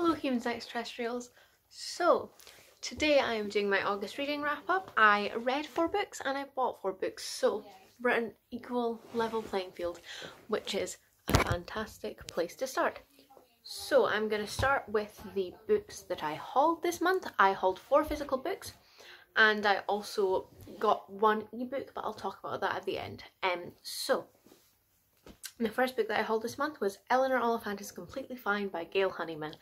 Hello humans and extraterrestrials. So today I am doing my August reading wrap up. I read 4 books and I bought 4 books, so we're at an equal level playing field, which is a fantastic place to start. So I'm going to start with the books that I hauled this month. I hauled 4 physical books and I also got 1 ebook, but I'll talk about that at the end. So the first book that I hauled this month was Eleanor, Oliphant is Completely Fine by Gail Honeyman.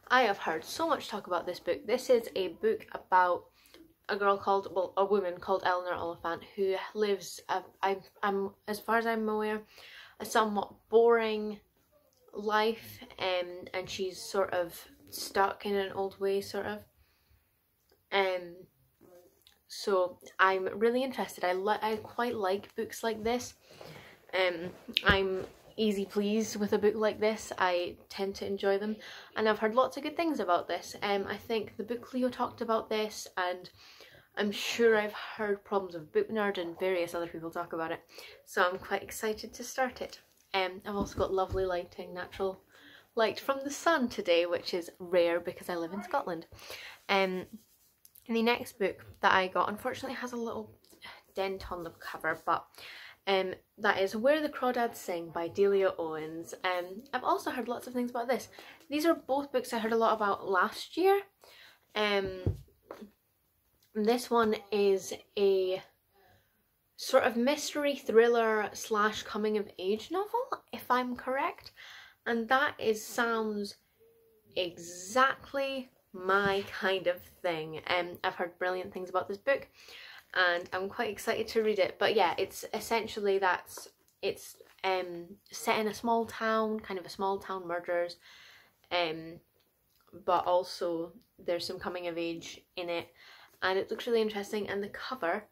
I have heard so much talk about this book. This is a book about a girl called, well, a woman called Eleanor Oliphant who lives, as far as I'm aware, a somewhat boring life, and she's sort of stuck in an old way, sort of. So I'm really interested. I quite like books like this. I'm easy pleased with a book like this. I tend to enjoy them, and I've heard lots of good things about this. I think the Book Leo talked about this, and I'm sure I've heard Problems of Book Nerd and various other people talk about it, so I'm quite excited to start it. I've also got lovely lighting, natural light from the sun today, which is rare because I live in Scotland. The next book that I got, unfortunately, has a little dent on the cover, but that is Where the Crawdads Sing by Delia Owens. I've also heard lots of things about this. These are both books I heard a lot about last year. This one is a sort of mystery thriller slash coming of age novel, if I'm correct, and that sounds exactly my kind of thing. I've heard brilliant things about this book and I'm quite excited to read it. But yeah, it's essentially it's set in a small town, kind of a small town murders, but also there's some coming of age in it, and it looks really interesting, and the cover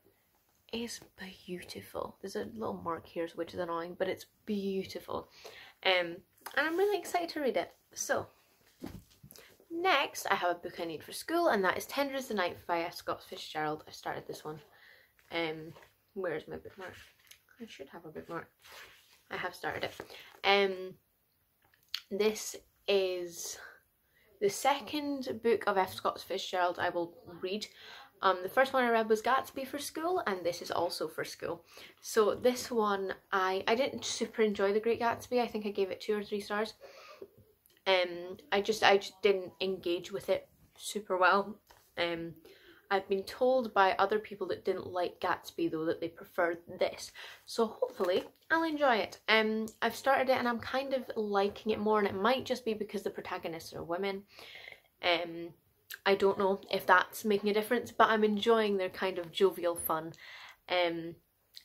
is beautiful. There's a little mark here which is annoying, but it's beautiful, and I'm really excited to read it. So next I have a book I need for school, and that is Tender as the Night by Scott Fitzgerald. I started this one. Where's my bookmark? I should have a bookmark. I have started it. This is the second book of F. Scott Fitzgerald I will read. The first one I read was Gatsby for school, and this is also for school. So this one, I didn't super enjoy The Great Gatsby. I think I gave it 2 or 3 stars. I just didn't engage with it super well. I've been told by other people that didn't like Gatsby though that they preferred this, so hopefully I'll enjoy it. I've started it and I'm kind of liking it more, and it might just be because the protagonists are women. I don't know if that's making a difference, but I'm enjoying their kind of jovial fun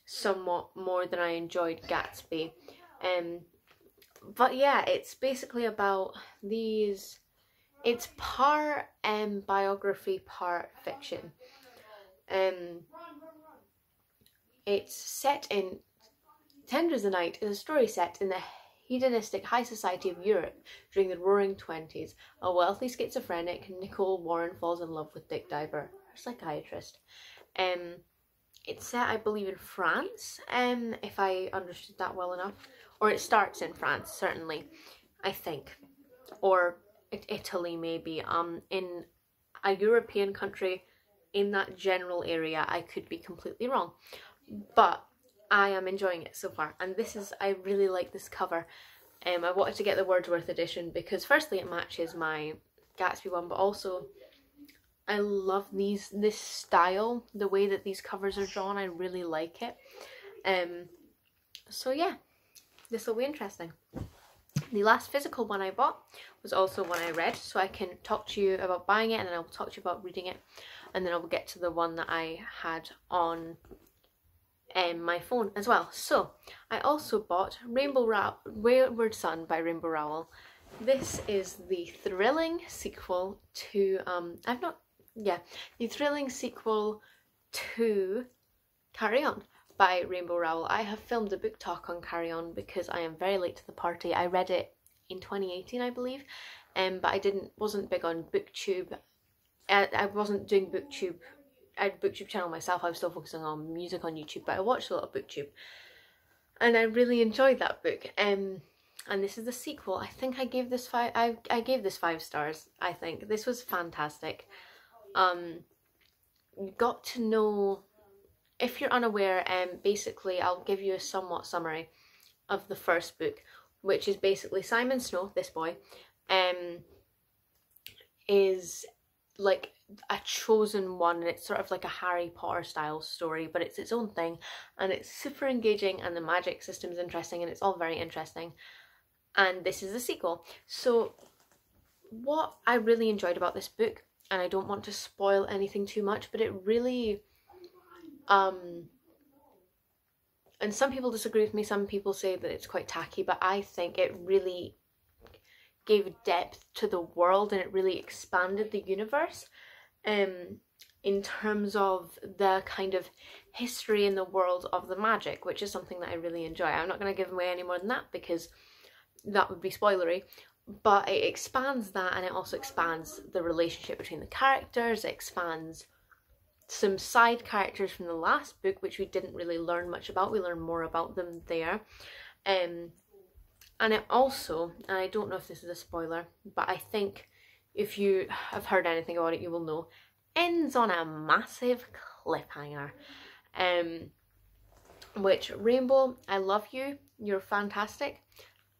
somewhat more than I enjoyed Gatsby. But yeah, it's basically about these. It's part biography, part fiction. It's set in Tender as the Night is a story set in the hedonistic high society of Europe during the Roaring Twenties. A wealthy schizophrenic, Nicole Warren, falls in love with Dick Diver, her psychiatrist. It's set, I believe, in France, if I understood that well enough. Or it starts in France, certainly, I think. Or Italy, maybe. In a European country in that general area. I could be completely wrong, but I am enjoying it so far, and I really like this cover. I wanted to get the Wordsworth edition because firstly it matches my Gatsby one, but also I love this style, the way that these covers are drawn. I really like it. So yeah, this will be interesting. The last physical one I bought was also one I read, so I can talk to you about buying it, and then I'll talk to you about reading it, and then I'll get to the one that I had on my phone as well. So I also bought Wayward Son by Rainbow Rowell. This is the thrilling sequel to the thrilling sequel to Carry On by Rainbow Rowell. I have filmed a book talk on Carry On because I am very late to the party. I read it in 2018, I believe, but I wasn't big on BookTube. I wasn't doing BookTube. I had a BookTube channel myself. I was still focusing on music on YouTube, but I watched a lot of BookTube, and I really enjoyed that book. and this is the sequel. I think I gave this I gave this 5 stars. I think this was fantastic. Got to know, if you're unaware, basically I'll give you a somewhat summary of the first book, which is basically Simon Snow, this boy, is like a chosen one, and it's sort of like a Harry Potter style story, but it's its own thing, and it's super engaging, and the magic system is interesting, and it's all very interesting. And this is the sequel. So what I really enjoyed about this book, and I don't want to spoil anything too much, but it really and some people disagree with me, some people say that it's quite tacky, but I think it really gave depth to the world, and it really expanded the universe in terms of the kind of history in the world of the magic, which is something that I really enjoy. I'm not going to give away any more than that because that would be spoilery, but it expands that, and it also expands the relationship between the characters. It expands some side characters from the last book, which we didn't really learn much about. We learn more about them there. And it also, and I don't know if this is a spoiler, but I think if you have heard anything about it, you will know, ends on a massive cliffhanger. Which, Rainbow, I love you. You're fantastic.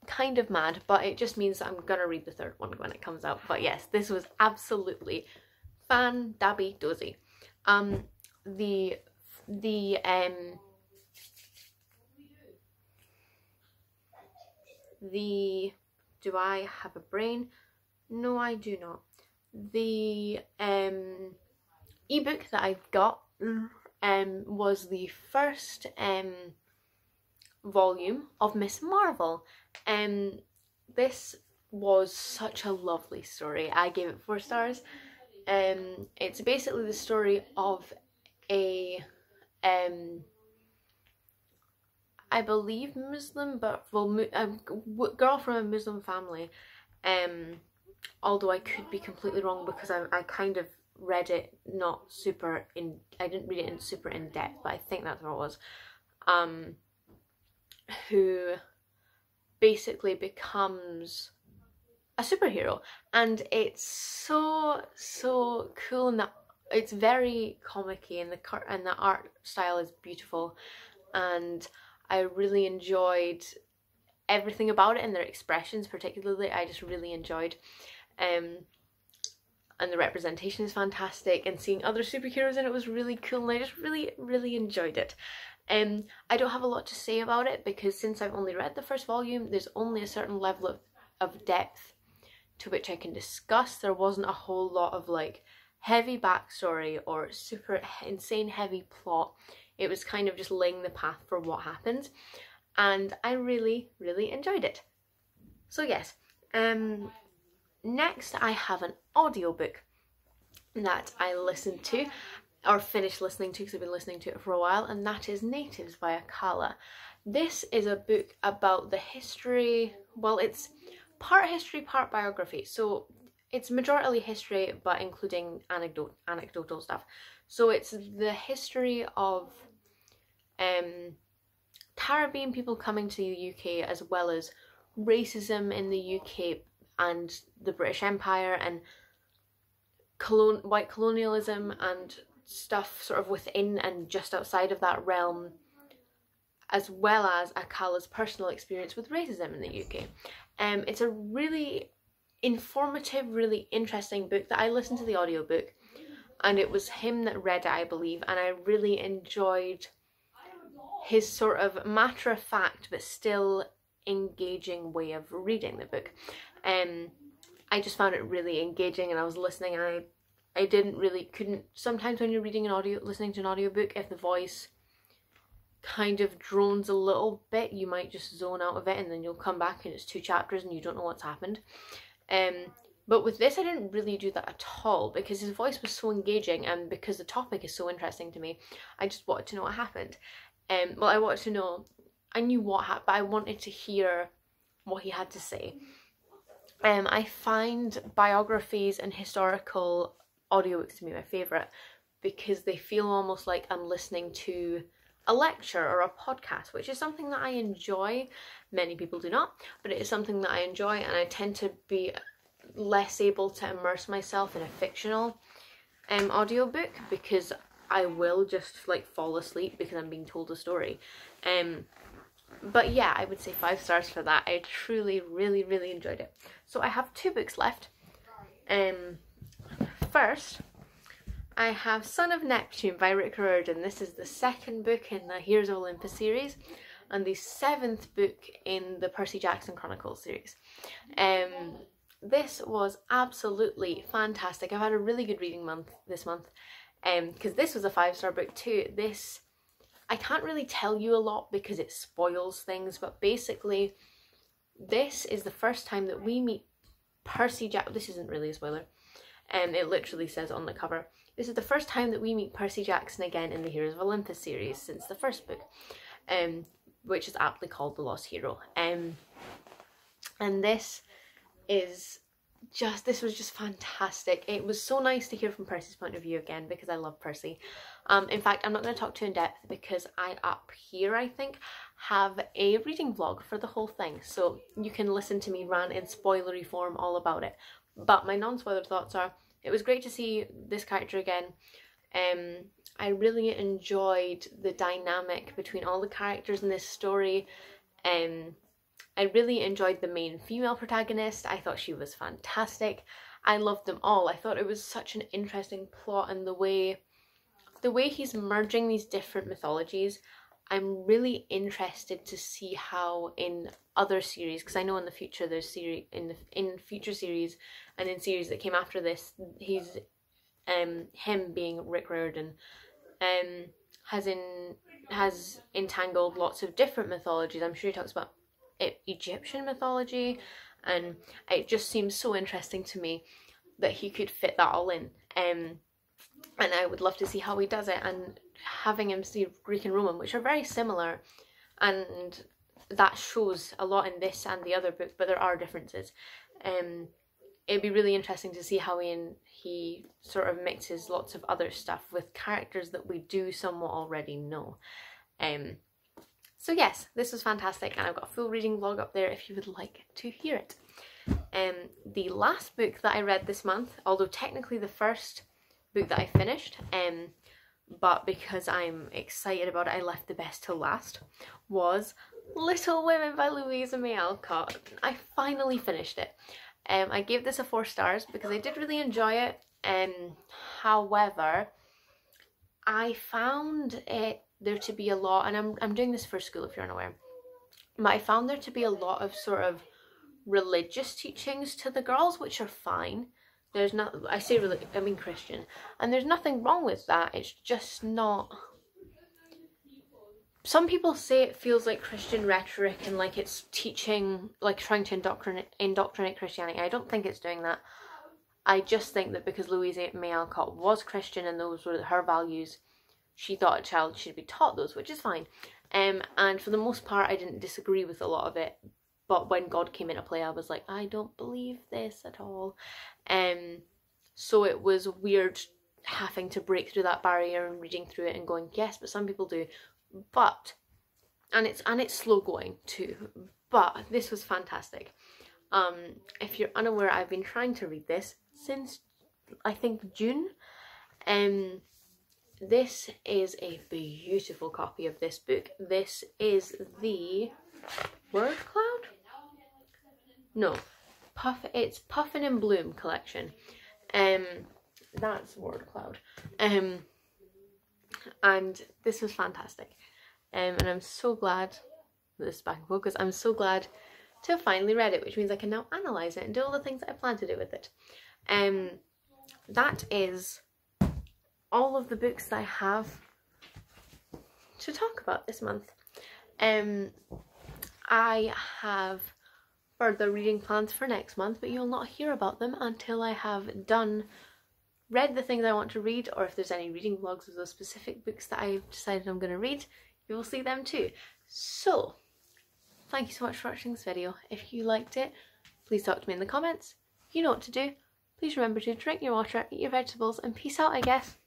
Kind of mad, but it just means that I'm gonna read the 3rd one when it comes out. But yes, this was absolutely fan-dabby-dozy. Do I have a brain? No, I do not. The ebook that I've got was the first volume of Miss Marvel. This was such a lovely story. I gave it 4 stars. It's basically the story of a I believe Muslim, but well, a girl from a Muslim family. Although I could be completely wrong because I kind of read it not super in. I didn't read it in super in depth, but I think that's what it was. Who basically becomes a superhero, and it's so cool, and that it's very comic-y, and the art style is beautiful, and I really enjoyed everything about it, and their expressions particularly I just really enjoyed. And the representation is fantastic, and seeing other superheroes in it was really cool, and I just really enjoyed it. I don't have a lot to say about it because since I've only read the first volume, there's only a certain level of depth to which I can discuss. There wasn't a whole lot of like heavy backstory or super insane heavy plot. It was kind of just laying the path for what happens, and I really enjoyed it. So yes, next I have an audiobook that I listened to, or finished listening to because I've been listening to it for a while, and that is Natives by Akala. This is a book about the history, well, it's part history, part biography, so it's majority history but including anecdotal stuff. So it's the history of Caribbean people coming to the UK, as well as racism in the UK and the British Empire, and white colonialism and stuff sort of within and just outside of that realm, as well as Akala's personal experience with racism in the UK. It's a really informative, really interesting book that I listened to the audiobook, and it was him that read it, I believe, and I really enjoyed his sort of matter-of-fact but still engaging way of reading the book. I just found it really engaging, and I was listening, and I couldn't, sometimes when you're listening to an audiobook, if the voice kind of drones a little bit, you might just zone out of it, and then you'll come back and it's 2 chapters and you don't know what's happened. But with this I didn't really do that at all, because his voice was so engaging, and because the topic is so interesting to me, I just wanted to know what happened. Well, I knew what happened, but I wanted to hear what he had to say. I find biographies and historical audiobooks to be my favourite, because they feel almost like I'm listening to a lecture or a podcast, which is something that I enjoy. Many people do not, but it is something that I enjoy, and I tend to be less able to immerse myself in a fictional audiobook because I will just like fall asleep because I'm being told a story. But yeah, I would say 5 stars for that. I truly, really, really enjoyed it. So I have 2 books left. First, I have Son of Neptune by Rick Riordan. This is the 2nd book in the Heroes of Olympus series and the 7th book in the Percy Jackson Chronicles series. This was absolutely fantastic. I've had a really good reading month this month because this was a 5-star book too. This, I can't really tell you a lot because it spoils things, but basically this is the first time that we meet Percy Jackson. This isn't really a spoiler. It literally says on the cover. This is the first time that we meet Percy Jackson again in the Heroes of Olympus series since the 1st book, which is aptly called The Lost Hero. And this was just fantastic. It was so nice to hear from Percy's point of view again because I love Percy. In fact, I'm not going to talk too in depth because I up here, I think, have a reading vlog for the whole thing. So you can listen to me rant in spoilery form all about it. But my non-spoiler thoughts are, it was great to see this character again. I really enjoyed the dynamic between all the characters in this story. I really enjoyed the main female protagonist. I thought she was fantastic. I loved them all. I thought it was such an interesting plot, and the way he's merging these different mythologies. I'm really interested to see how in other series, because I know in the future there's in future series and in series that came after this, he's him being Rick Riordan has entangled lots of different mythologies. I'm sure he talks about Egyptian mythology, and it just seems so interesting to me that he could fit that all in. And I would love to see how he does it, and having him see Greek and Roman, which are very similar, and that shows a lot in this and the other book, but there are differences. It'd be really interesting to see how he sort of mixes lots of other stuff with characters that we do somewhat already know. So yes, this was fantastic, and I've got a full reading vlog up there if you would like to hear it. The last book that I read this month, although technically the first book that I finished, but because I'm excited about it, I left the best till last, was Little Women by Louisa May Alcott. I finally finished it. I gave this a 4 stars because I did really enjoy it. However, I found there to be a lot, and I'm doing this for school if you're unaware, but I found there to be a lot of sort of religious teachings to the girls, which are fine. There's not, I mean Christian, and there's nothing wrong with that. It's just not. Some people say it feels like Christian rhetoric and like it's teaching, like trying to indoctrinate Christianity. I don't think it's doing that. I just think that because Louisa May Alcott was Christian and those were her values, she thought a child should be taught those, which is fine. And for the most part, I didn't disagree with a lot of it. But when God came into play, I was like, I don't believe this at all. So it was weird having to break through that barrier and reading through it and going, yes, but some people do. But, and it's slow going too. But this was fantastic. If you're unaware, I've been trying to read this since, I think, June. This is a beautiful copy of this book. This is the Word Cloud? No, it's Puffin and Bloom collection. That's Word Cloud. And this was fantastic. And I'm so glad that this is back in focus. I'm so glad to have finally read it, which means I can now analyse it and do all the things that I plan to do with it. That is all of the books that I have to talk about this month. I have further reading plans for next month, but you'll not hear about them until I have read the things I want to read, or if there's any reading vlogs of those specific books that I've decided I'm going to read, you will see them too. So, thank you so much for watching this video. If you liked it, please talk to me in the comments. You know what to do. Please remember to drink your water, eat your vegetables, and peace out, I guess.